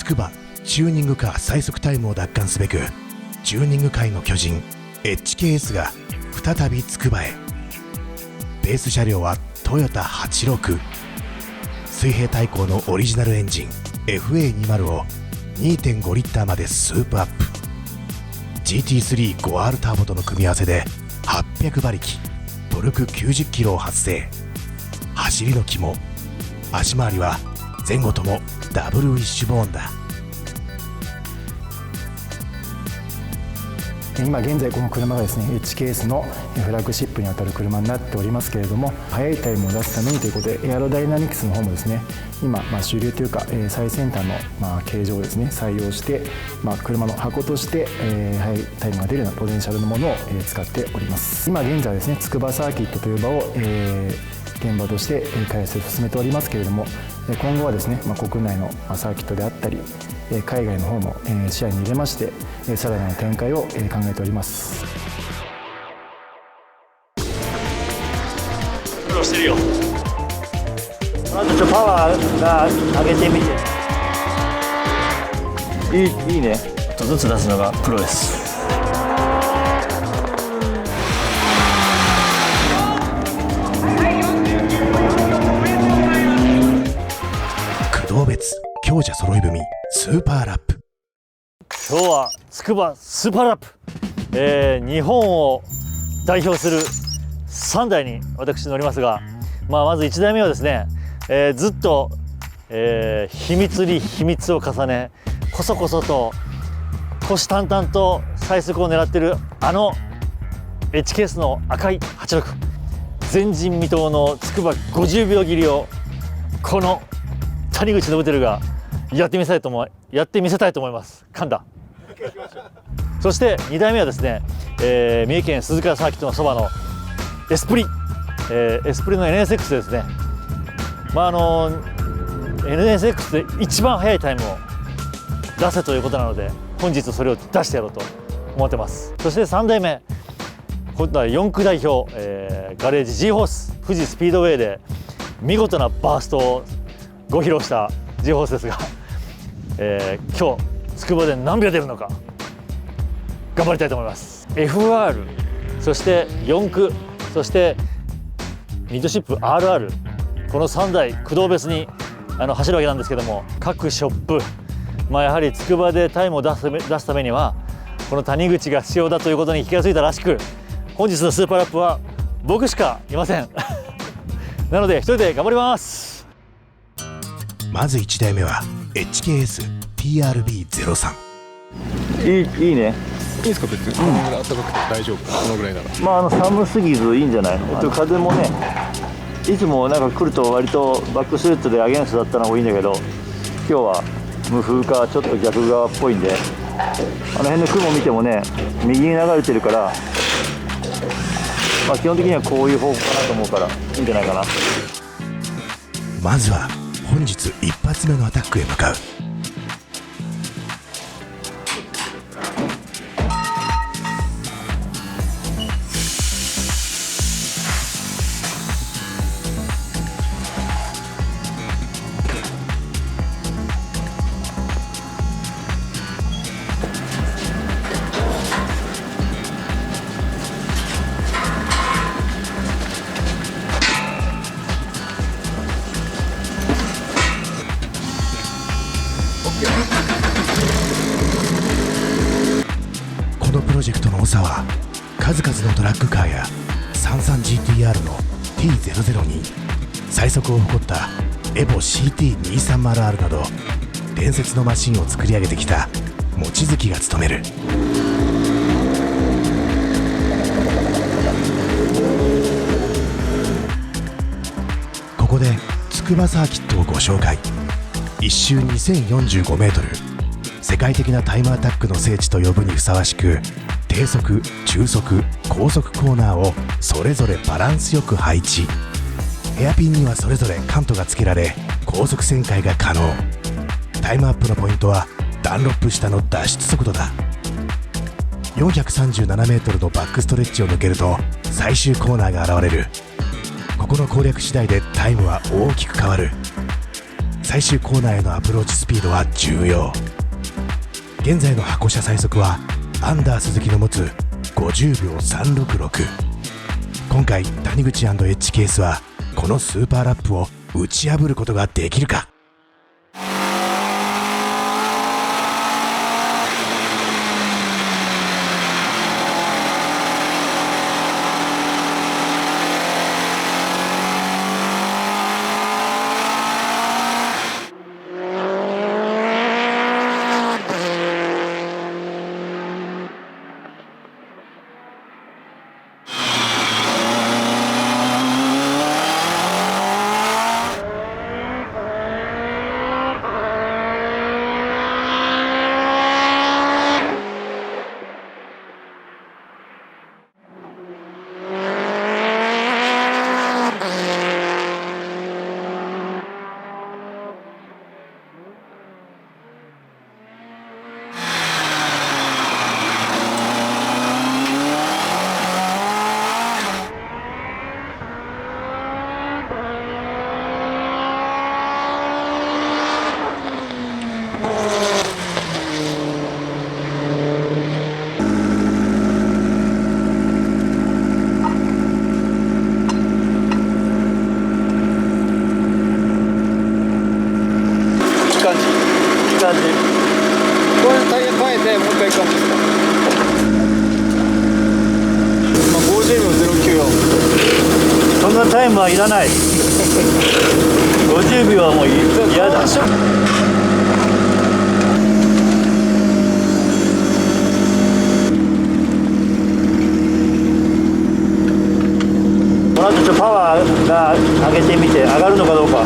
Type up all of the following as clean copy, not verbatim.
筑波チューニングカー最速タイムを奪還すべく、チューニング界の巨人 HKS が再び筑波へ。ベース車両はトヨタ86。水平対向のオリジナルエンジン FA20 を 2.5 リッターまでスープアップ。 GT3-5R ターボとの組み合わせで800馬力、トルク90キロを発生。走りの肝、足回りは前後ともダブルウィッシュボーンだ。今現在この車がですね HKS のフラッグシップにあたる車になっておりますけれども、速いタイムを出すためにということでエアロダイナミクスの方もですね今主流というか最先端の形状をですね採用して、車の箱として速いタイムが出るようなポテンシャルのものを使っております。今現在はですね筑波サーキットという場を現場として開発を進めておりますけれども、今後はですね国内のサーキットであったり海外の方も視野に入れましてさらなる展開を考えております。苦労してるよ。まずパワーが上げてみて。いいね。ちょっとずつ出すのがプロです。工藤別強者揃い踏みスーパーラップ。今日は筑波スーパーラップ、日本を代表する3台に私乗りますが、まず1台目はですね、ずっと、秘密に秘密を重ねこそこそと虎視眈々と最速を狙っているHKS の赤い86、前人未到の筑波50秒切りをこの谷口信輝がやってみせたいと思います。噛んだ。そして2台目はですね、三重県鈴鹿サーキットのそばのエスプリの NSX でですね、NSX で一番速いタイムを出せということなので、本日それを出してやろうと思ってます。そして3台目、今度は4区代表、ガレージ G ホース富士スピードウェイで見事なバーストをご披露した G ホースですが、今日筑波で何秒出るのか頑張りたいと思います。 FR、 そして4区、そしてミッドシップ RR、 この3台駆動別に走るわけなんですけども、各ショップ、やはり筑波でタイムを出すためにはこの谷口が必要だということに気がついたらしく、本日のスーパーラップは僕しかいませんなので一人で頑張ります。まず1台目は HKS-TRB03。 いいね。いいですか別に。このぐらい暖かくて大丈夫。このぐらいなら。寒すぎずいいんじゃない。風もね、いつもなんか来ると割とバックスレッドでアゲンストだったのが多いんだけど、今日は無風かちょっと逆側っぽいんで、あの辺の雲見てもね右に流れてるから、基本的にはこういう方向かなと思うからいいんじゃないかな。まずは本日一発目のアタックへ向かう。このプロジェクトの長は数々のトラックカーや 33GTR の T002、 最速を誇ったエボ CT230R など伝説のマシンを作り上げてきた望月が務める。ここで筑波サーキットをご紹介。1周2045メートル、世界的なタイムアタックの聖地と呼ぶにふさわしく、低速、中速、高速コーナーをそれぞれバランスよく配置。ヘアピンにはそれぞれカントがつけられ、高速旋回が可能。タイムアップのポイントはダンロップ下の脱出速度だ。437メートルのバックストレッチを抜けると最終コーナーが現れる。ここの攻略次第でタイムは大きく変わる。最終コーナーへのアプローチスピードは重要。現在の箱車最速はアンダー鈴木の持つ50秒366。今回谷口&エッジケースはこのスーパーラップを打ち破ることができるか。これタイヤ変えてもう一回行くんですか。今50秒094。そんなタイムはいらない50秒はもう嫌だ。この後パワーが上げてみて上がるのかどうか。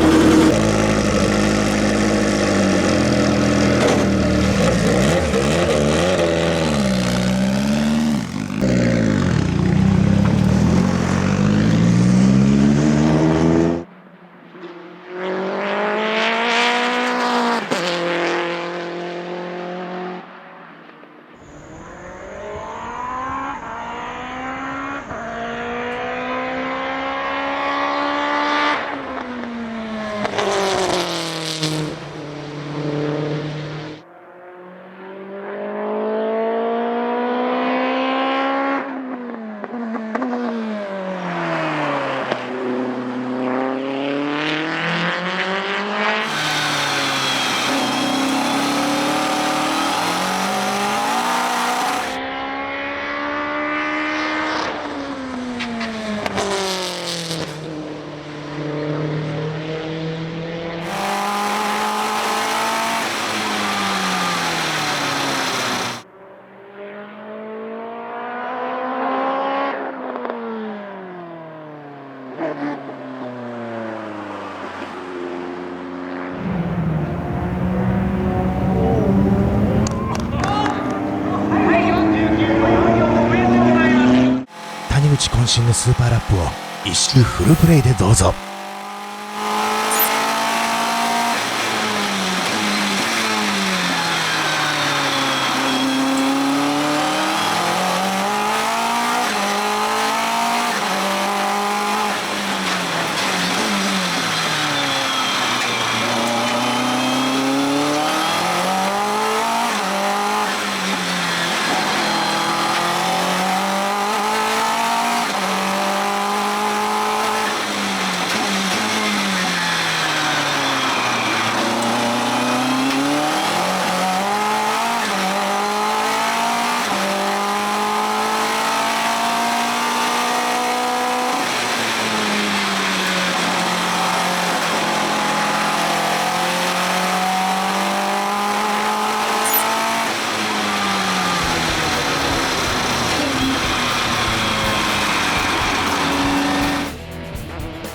谷口渾身のスーパーラップを一周フルプレイでどうぞ。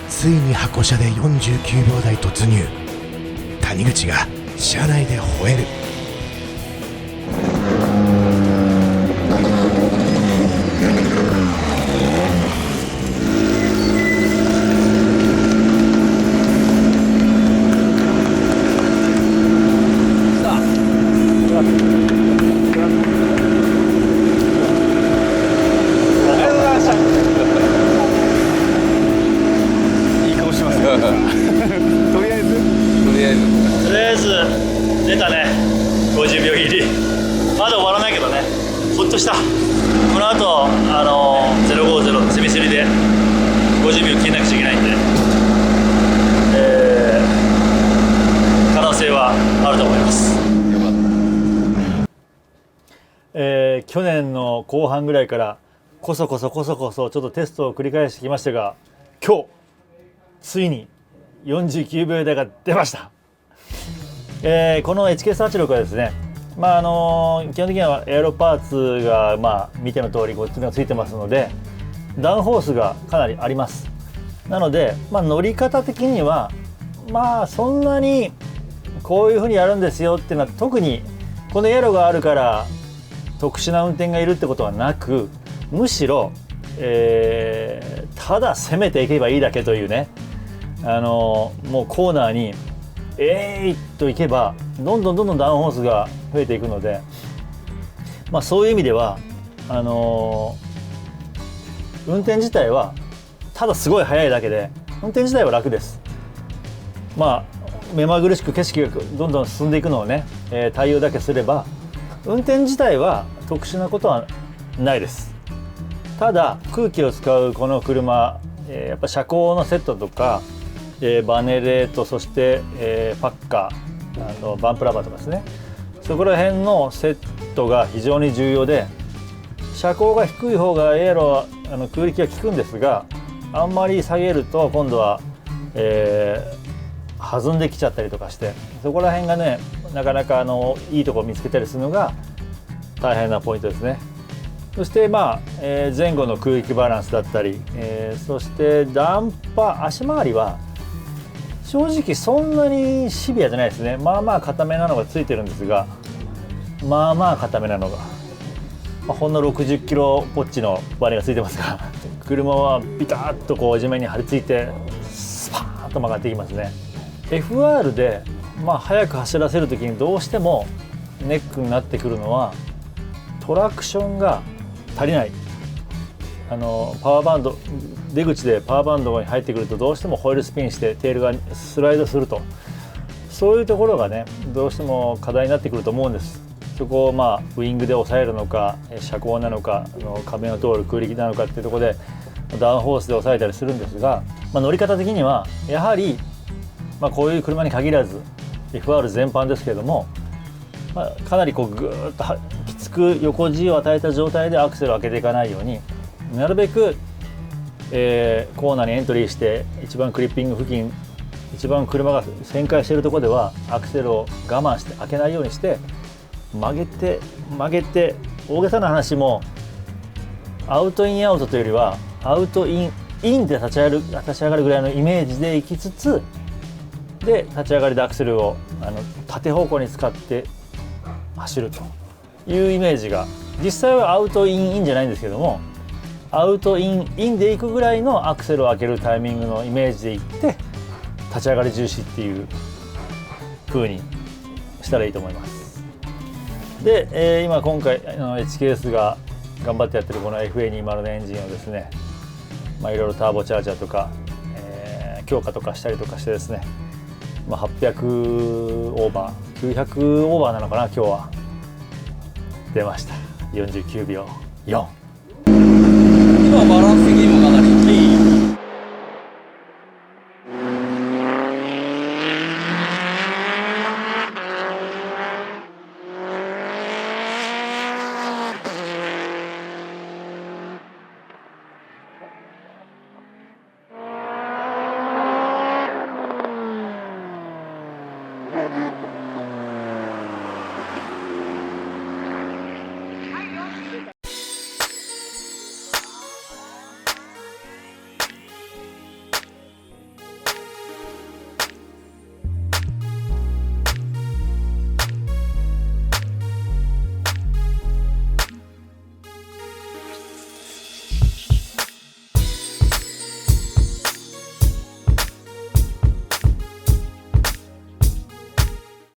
ついに箱車で49秒台突入。谷口が車内で吠える。とりあえず出たね、50秒切り。まだ終わらないけどね、ほっとした。この後050セミスリで50秒切らなくちゃいけないんで、可能性はあると思います。去年の後半ぐらいからこそちょっとテストを繰り返してきましたが、今日ついに49秒台が出ました。この HK36 はですね、基本的にはエアロパーツが見ての通りこっちがついてますので、ダウンホースがかなりあります。なので、乗り方的にはそんなにこういう風にやるんですよっていうのは、特にこのエアロがあるから特殊な運転がいるってことはなく、むしろ、ただ攻めていけばいいだけというね、もうコーナーにといけばどんどんダウンホースが増えていくので、そういう意味では運転自体はただすごい速いだけで、運転自体は楽です。目まぐるしく景色がどんどん進んでいくのをね、対応だけすれば運転自体は特殊なことはないです。ただ空気を使うこの車、やっぱ車高のセットとか、バネレート、そして、パッカー、バンプラバーとかですね、そこら辺のセットが非常に重要で、車高が低い方がエアロは空力が効くんですが、あんまり下げると今度は、弾んできちゃったりとかして、そこら辺がね、なかなかいいところを見つけたりするのが大変なポイントですね。そして前後の空域バランスだったり、そしてダンパー足回りは正直そんなにシビアじゃないですね。固めなのがついてるんですが、固めなのが、ほんの60キロポッチのバネがついてますが、車はビタッと地面に張り付いてスパーンと曲がっていきますね。FR で速く走らせる時にどうしてもネックになってくるのはトラクションが足りない。パワーバンド、出口でパワーバンドに入ってくるとどうしてもホイールスピンしてテールがスライドすると、そういうところがね、どうしても課題になってくると思うんです。そこをウイングで抑えるのか、車高なのか、壁を通る空力なのかっていうところでダウンホースで抑えたりするんですが、乗り方的にはやはり、こういう車に限らず FR 全般ですけれども、かなりぐーっときつく横 G を与えた状態でアクセルを開けていかないように、なるべく、コーナーにエントリーして一番クリッピング付近、一番車が旋回しているところではアクセルを我慢して開けないようにして、曲げて大げさな話もアウトインアウトというよりはアウトインで立ち上がるぐらいのイメージでいきつつ、で立ち上がりでアクセルを縦方向に使って走るというイメージが、実際はアウトインじゃないんですけども、アウトインでいくぐらいのアクセルを開けるタイミングのイメージでいって立ち上がり重視っていう風にしたらいいと思います。で、今回HKS が頑張ってやってるこの FA20 のエンジンをですね、いろいろターボチャージャーとか、強化とかしたりとかしてですね、800オーバー900オーバーなのかな、今日は出ました。49秒4。